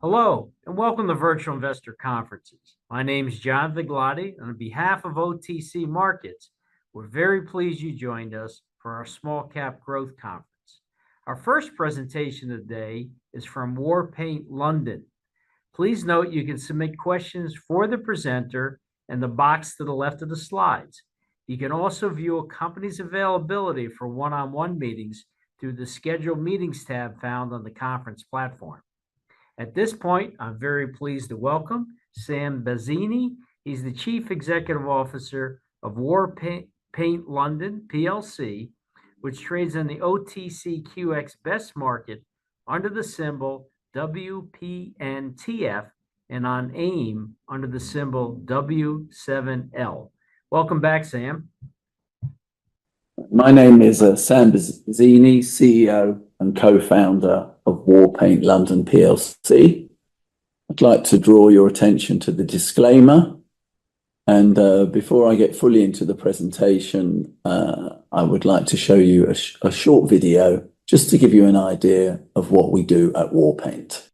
Hello, and welcome to Virtual Investor Conferences. My name is John Viglotti, and on behalf of OTC Markets, we're very pleased you joined us for our Small Cap Growth Conference. Our first presentation today is from Warpaint London. Please note you can submit questions for the presenter in the box to the left of the slides. You can also view a company's availability for one-on-one meetings through the Schedule Meetings tab found on the conference platform. At this point, I'm very pleased to welcome Sam Bazzini. He's the Chief Executive Officer of Warpaint London PLC, which trades on the OTCQX Best Market under the symbol WPNTF and on AIM under the symbol W7L. Welcome back, Sam. My name is Sam Bazzini, CEO and co-founder of Warpaint London PLC. I'd like to draw your attention to the disclaimer. And before I get fully into the presentation, I would like to show you a short video just to give you an idea of what we do at Warpaint.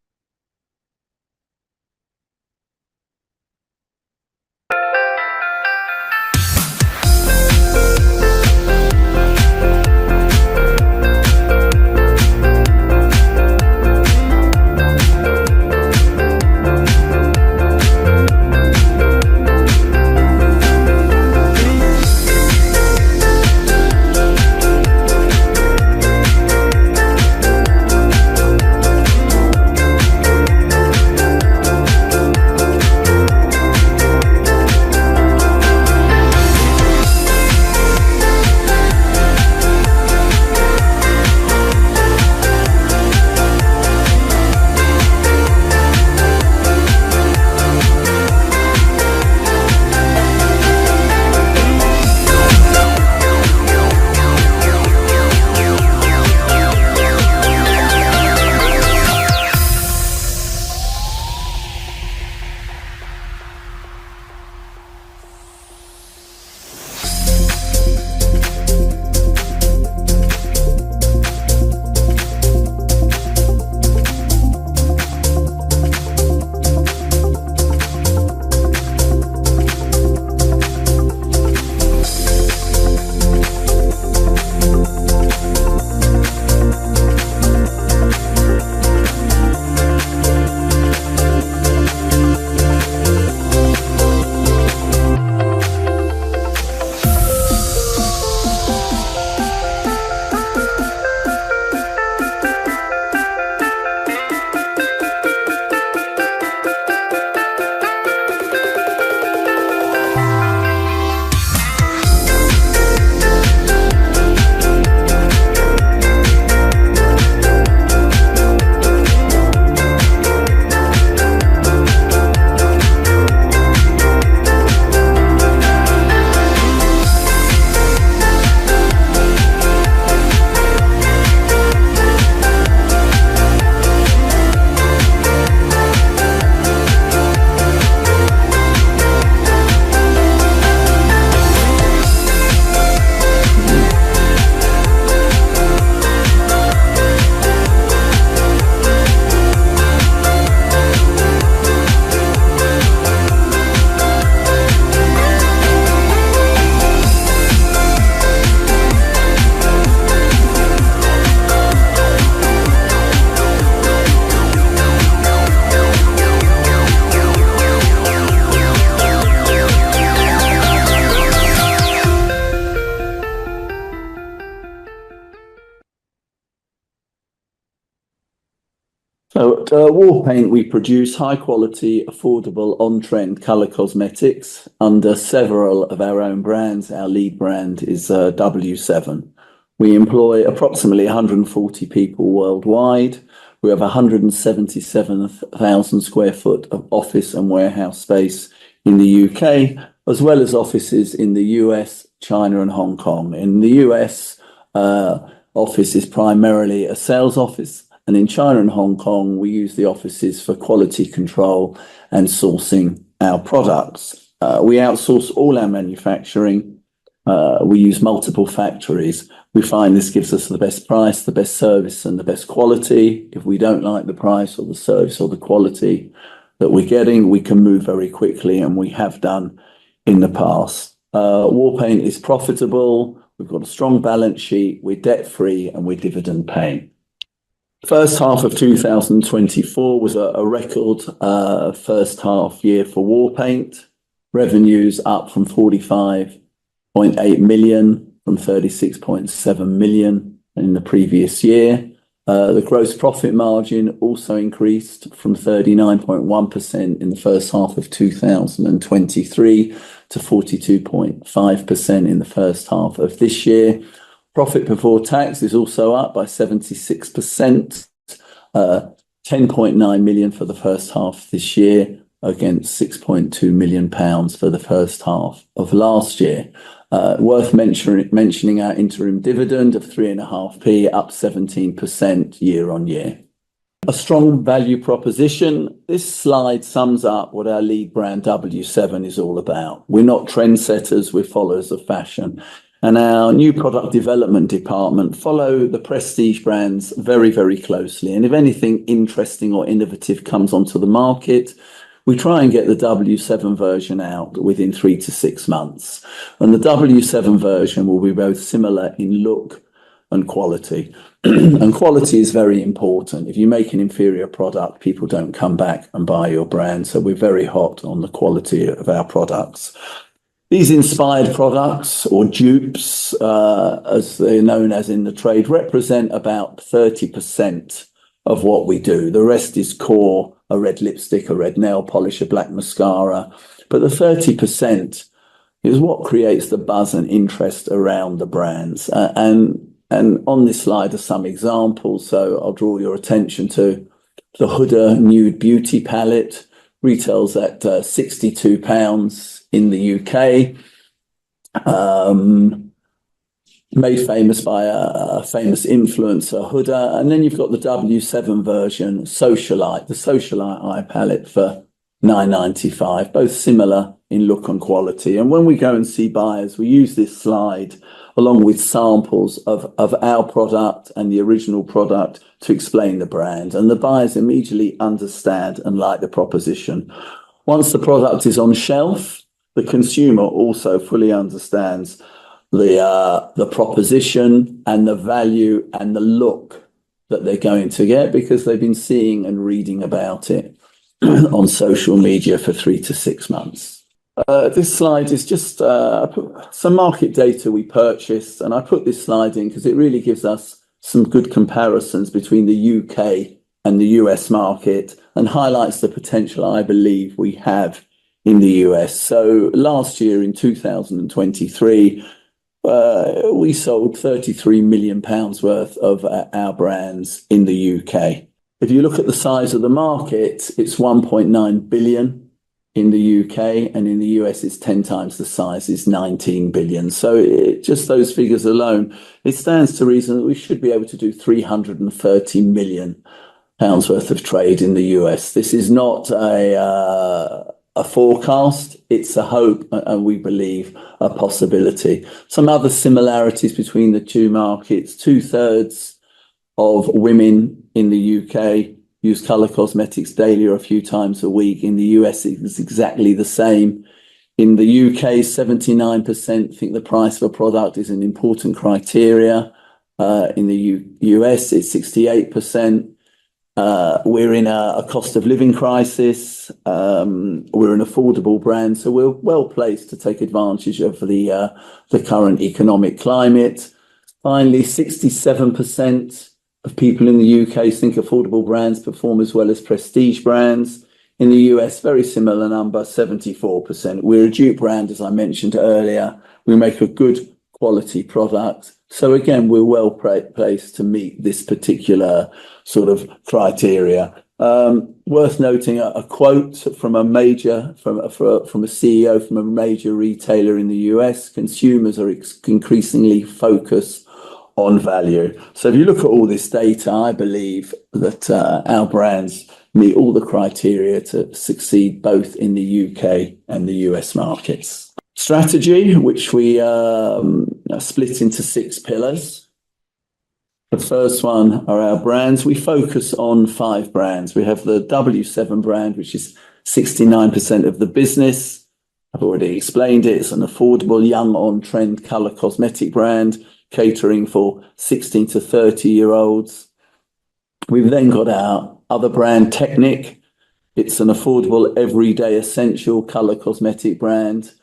So at Warpaint, we produce high-quality, affordable, on-trend colour cosmetics under several of our own brands. Our lead brand is W7. We employ approximately 140 people worldwide. We have 177,000 square foot of office and warehouse space in the UK, as well as offices in the US, China, and Hong Kong. In the US, office is primarily a sales office. And in China and Hong Kong, we use the offices for quality control and sourcing our products. We outsource all our manufacturing We use multiple factories. We find this gives us the best price, the best service, and the best quality. If we don't like the price or the service or the quality that we're getting, we can move very quickly, and we have done in the past. Warpaint is profitable. We've got a strong balance sheet. We're debt-free, and we're dividend paying. First half of 2024 was a record first half year for Warpaint. Revenues up from 45.8 million from 36.7 million in the previous year. The gross profit margin also increased from 39.1% in the first half of 2023 to 42.5% in the first half of this year. Profit before tax is also up by 76%, 10.9 million for the first half this year against 6.2 million pounds for the first half of last year. Worth mentioning our interim dividend of 3.5p, up 17% year on year. A strong value proposition. This slide sums up what our lead brand W7 is all about. We're not trendsetters, we're followers of fashion. And our new product development department follow the prestige brands very, very closely. And if anything interesting or innovative comes onto the market, we try and get the W7 version out within 3 to 6 months. And the W7 version will be both similar in look and quality. And quality is very important. If you make an inferior product, people don't come back and buy your brand. So we're very hot on the quality of our products. These inspired products, or dupes, as they're known as in the trade, represent about 30% of what we do. The rest is core, a red lipstick, a red nail polish, a black mascara. But the 30% is what creates the buzz and interest around the brands. And on this slide are some examples. So I'll draw your attention to the Huda Nude Beauty Palette. Retails at £62 in the UK. Made famous by a famous influencer, Huda. And then you've got the W7 version, Socialite, the Socialite eye palette for £9.95, both similar in look and quality. And when we go and see buyers, we use this slide along with samples of our product and the original product to explain the brand. And the buyers immediately understand and like the proposition. Once the product is on shelf, the consumer also fully understands the proposition and the value and the look that they're going to get because they've been seeing and reading about it on social media for 3 to 6 months. This slide is just some market data we purchased, and I put this slide in because it really gives us some good comparisons between the UK and the US market and highlights the potential I believe we have in the US. So last year in 2023, we sold £33 million worth of our brands in the UK. If you look at the size of the market, it's 1.9 billion in the UK, and in the US it's 10 times the size, it's 19 billion. So just those figures alone, it stands to reason that we should be able to do 330 million pounds worth of trade in the US. This is not a forecast, it's a hope, and we believe a possibility. Some other similarities between the two markets: 2/3 of women in the UK use colour cosmetics daily or a few times a week. In the US, it's exactly the same. In the UK, 79% think the price of a product is an important criteria. In the US, it's 68%. We're in a cost of living crisis. We're an affordable brand, so we're well placed to take advantage of the current economic climate. Finally, 67% of people in the UK think affordable brands perform as well as prestige brands. In the US, very similar number, 74%. We're a dupe brand, as I mentioned earlier. We make a good quality product. So again, we're well placed to meet this particular sort of criteria. Worth noting a quote from a CEO from a major retailer in the US: consumers are increasingly focused on value. So if you look at all this data, I believe that our brands meet all the criteria to succeed both in the UK and the US markets. strategy, which we split into 6 pillars. The first one are our brands. We focus on 5 brands. We have the W7 brand, which is 69% of the business. I've already explained it. It's an affordable, young, on-trend colour cosmetic brand catering for 16 to 30-year-olds. We've then got our other brand, Technic. It's an affordable, everyday essential colour cosmetic brand.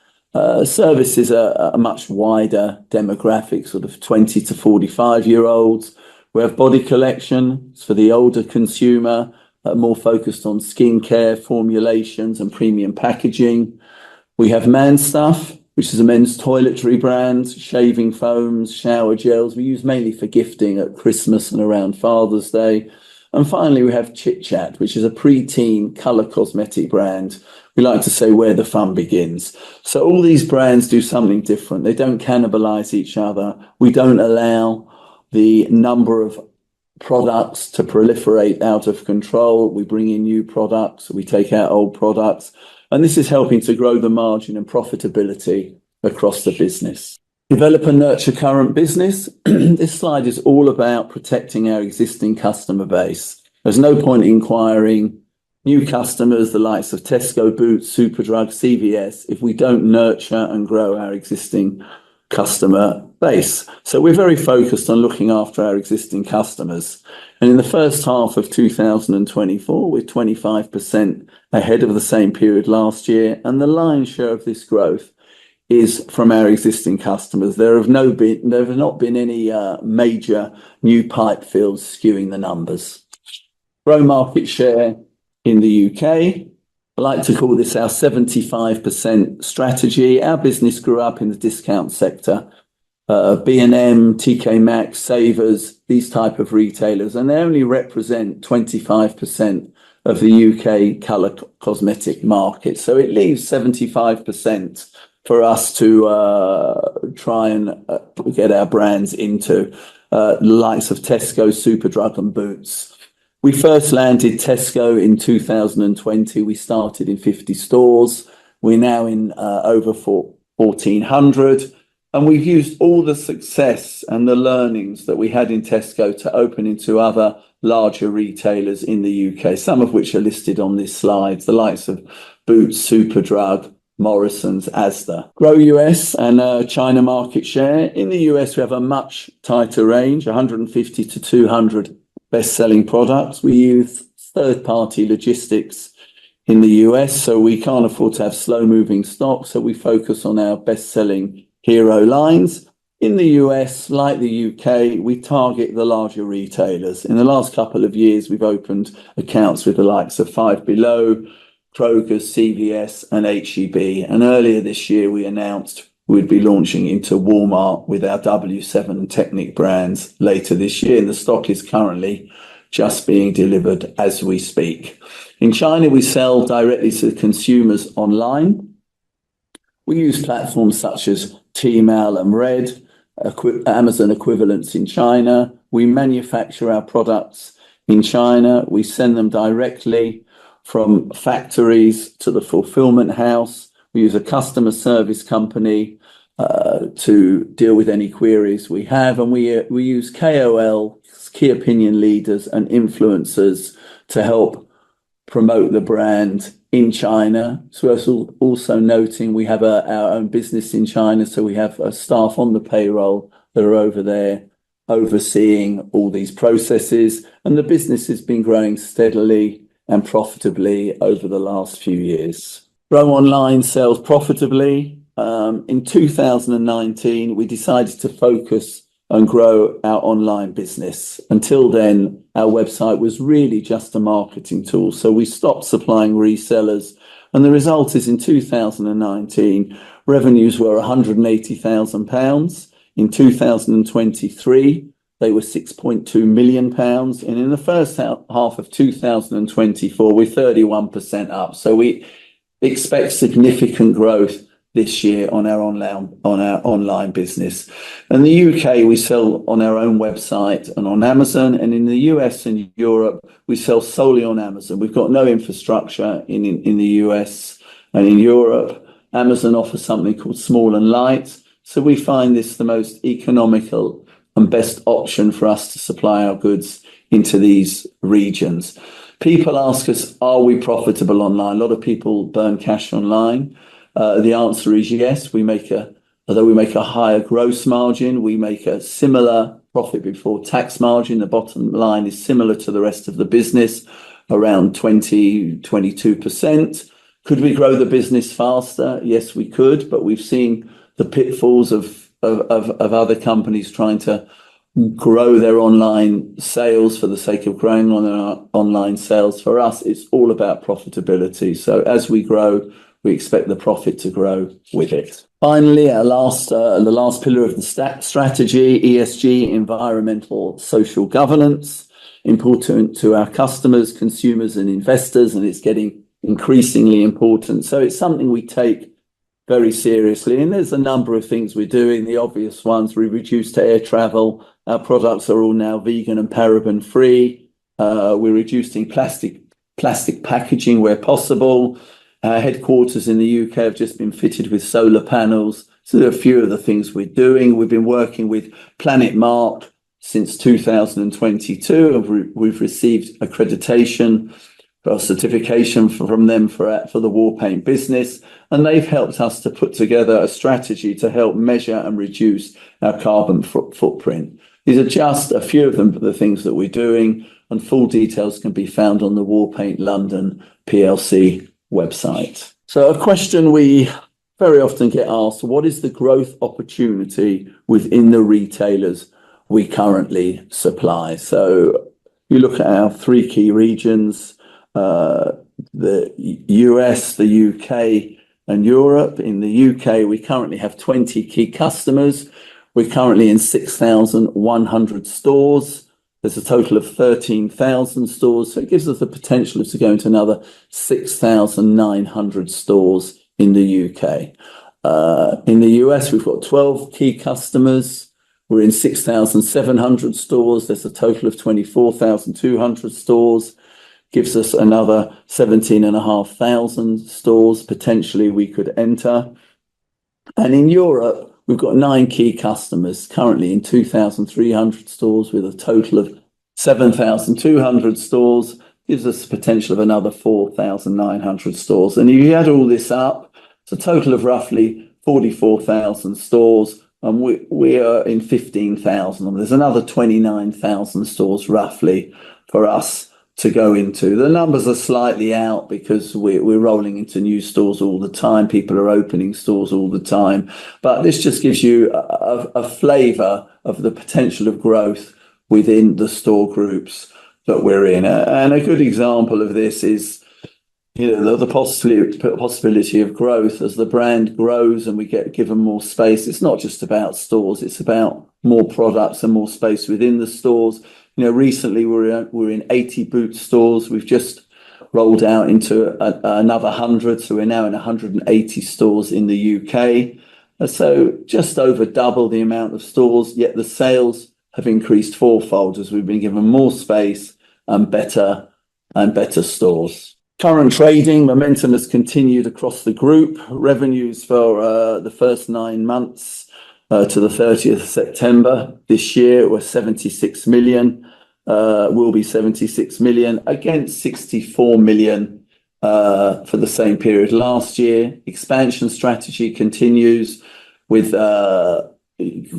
Services a much wider demographic, sort of 20 to 45-year-olds. We have Body Collection. It's for the older consumer, more focused on skincare, formulations and premium packaging. We have Man Stuff, which is a men's toiletry brand, shaving foams, shower gels. We use mainly for gifting at Christmas and around Father's Day. And finally, we have Chit Chat, which is a pre-teen colour cosmetic brand. We like to say where the fun begins. So all these brands do something different. They don't cannibalize each other. We don't allow the number of products to proliferate out of control. We bring in new products. We take out old products. And this is helping to grow the margin and profitability across the business. Develop and nurture current business. This slide is all about protecting our existing customer base. There's no point in acquiring new customers, the likes of Tesco, Boots, Superdrug, CVS, if we don't nurture and grow our existing customer base. So we're very focused on looking after our existing customers. And in the first half of 2024, we're 25% ahead of the same period last year. And the lion's share of this growth is from our existing customers. There have not been any major new pipe fills skewing the numbers. Grow market share in the UK. I like to call this our 75% strategy. Our business grew up in the discount sector. B&M, TK Maxx, Savers, these type of retailers, and they only represent 25% of the UK colour cosmetic market. So it leaves 75% for us to try and get our brands into, the likes of Tesco, Superdrug and Boots. We first landed Tesco in 2020. We started in 50 stores. We're now in over 1,400. And we've used all the success and the learnings that we had in Tesco to open into other larger retailers in the UK, some of which are listed on this slide, the likes of Boots, Superdrug, Morrison's, Asda. Grow US and China market share. In the US, we have a much tighter range, 150 to 200 best-selling products. We use third-party logistics in the US, so we can't afford to have slow-moving stock, so we focus on our best-selling hero lines. In the US, like the UK, we target the larger retailers. In the last couple of years, we've opened accounts with the likes of Five Below, Kroger's, CVS and HEB. And earlier this year, we announced we'd be launching into Walmart with our W7 and Technic brands later this year. And the stock is currently just being delivered as we speak. In China, we sell directly to consumers online. We use platforms such as Tmall and Red, Amazon equivalents in China. We manufacture our products in China. We send them directly from factories to the fulfillment house. We use a customer service company to deal with any queries we have. And we use KOL, key opinion leaders and influencers to help promote the brand in China. So it's also noting we have our own business in China. So we have staff on the payroll that are over there overseeing all these processes. And the business has been growing steadily and profitably over the last few years. Grow online sales profitably. In 2019, we decided to focus and grow our online business. Until then, our website was really just a marketing tool. So we stopped supplying resellers. And the result is in 2019, revenues were £180,000. In 2023, they were £6.2 million. And in the first half of 2024, we're 31% up. So we expect significant growth this year on our online business. In the UK, we sell on our own website and on Amazon. And in the US and Europe, we sell solely on Amazon. We've got no infrastructure in the US and in Europe. Amazon offers something called Small and Light. So we find this the most economical and best option for us to supply our goods into these regions. People ask us, are we profitable online? A lot of people burn cash online. The answer is yes. Although we make a higher gross margin, we make a similar profit before tax margin. The bottom line is similar to the rest of the business, around 22%. Could we grow the business faster? Yes, we could, but we've seen the pitfalls of other companies trying to grow their online sales for the sake of growing on our online sales. For us, it's all about profitability. So as we grow, we expect the profit to grow with it. Finally, the last pillar of the strategy, ESG, environmental social governance, important to our customers, consumers, and investors, and it's getting increasingly important. So it's something we take very seriously. And there's a number of things we're doing. The obvious ones, we reduced air travel. Our products are all now vegan and paraben free. We're reducing plastic packaging where possible. Our headquarters in the UK have just been fitted with solar panels. So there are a few of the things we're doing. We've been working with Planet Mark since 2022, and we've received accreditation for certification from them for the Warpaint business, and they've helped us to put together a strategy to help measure and reduce our carbon footprint. These are just a few of the things that we're doing, and full details can be found on the Warpaint London PLC website. So a question we very often get asked, what is the growth opportunity within the retailers we currently supply? So you look at our three key regions, the US, the UK, and Europe. In the UK, we currently have 20 key customers. We're currently in 6,100 stores. There's a total of 13,000 stores. So it gives us the potential to go into another 6,900 stores in the UK. In the US, we've got 12 key customers. We're in 6,700 stores. There's a total of 24,200 stores. Gives us another 17,500 stores potentially we could enter. And in Europe, we've got 9 key customers, currently in 2,300 stores with a total of 7,200 stores. Gives us the potential of another 4,900 stores. And if you add all this up, it's a total of roughly 44,000 stores. And we are in 15,000. There's another 29,000 stores roughly for us to go into. The numbers are slightly out because we're rolling into new stores all the time. People are opening stores all the time. But this just gives you a flavour of the potential of growth within the store groups that we're in. And a good example of this is, the possibility of growth as the brand grows and we get given more space. It's not just about stores, it's about more products and more space within the stores. Recently we're in 80 Boots stores. We've just rolled out into another 100, so we're now in 180 stores in the UK. So just over double the amount of stores, yet the sales have increased fourfold as we've been given more space and better stores. Current trading momentum has continued across the group. Revenues for the first 9 months to the 30th of September this year were 76 million, will be 76 million against 64 million for the same period last year. Expansion strategy continues with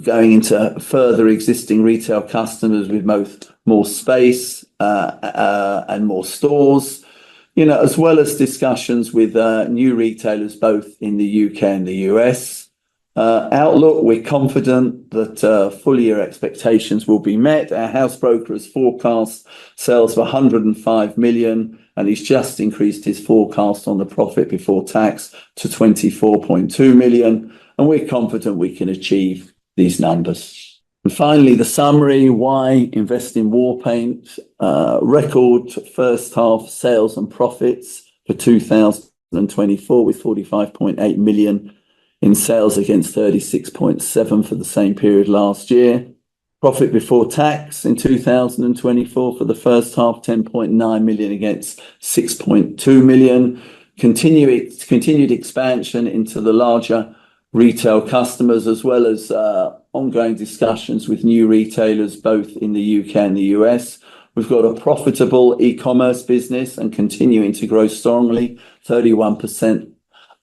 going into further existing retail customers with more space and more stores. As well as discussions with new retailers both in the UK and the US. Outlook, we're confident that full year expectations will be met. Our house broker has forecast sales of 105 million, and he's just increased his forecast on the profit before tax to 24.2 million. And we're confident we can achieve these numbers. And finally, the summary, why invest in Warpaint? Record first half sales and profits for 2024 with 45.8 million in sales against 36.7 for the same period last year. Profit before tax in 2024 for the first half, 10.9 million against 6.2 million. continued expansion into the larger retail customers, as well as ongoing discussions with new retailers, both in the UK and the US. We've got a profitable e-commerce business and continuing to grow strongly, 31%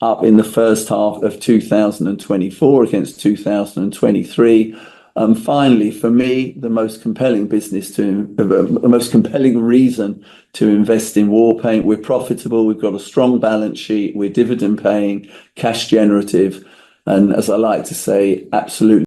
up in the first half of 2024 against 2023. Finally, for me, the most compelling reason to invest in Warpaint: we're profitable, we've got a strong balance sheet, we're dividend paying, cash generative, and as I like to say, absolutely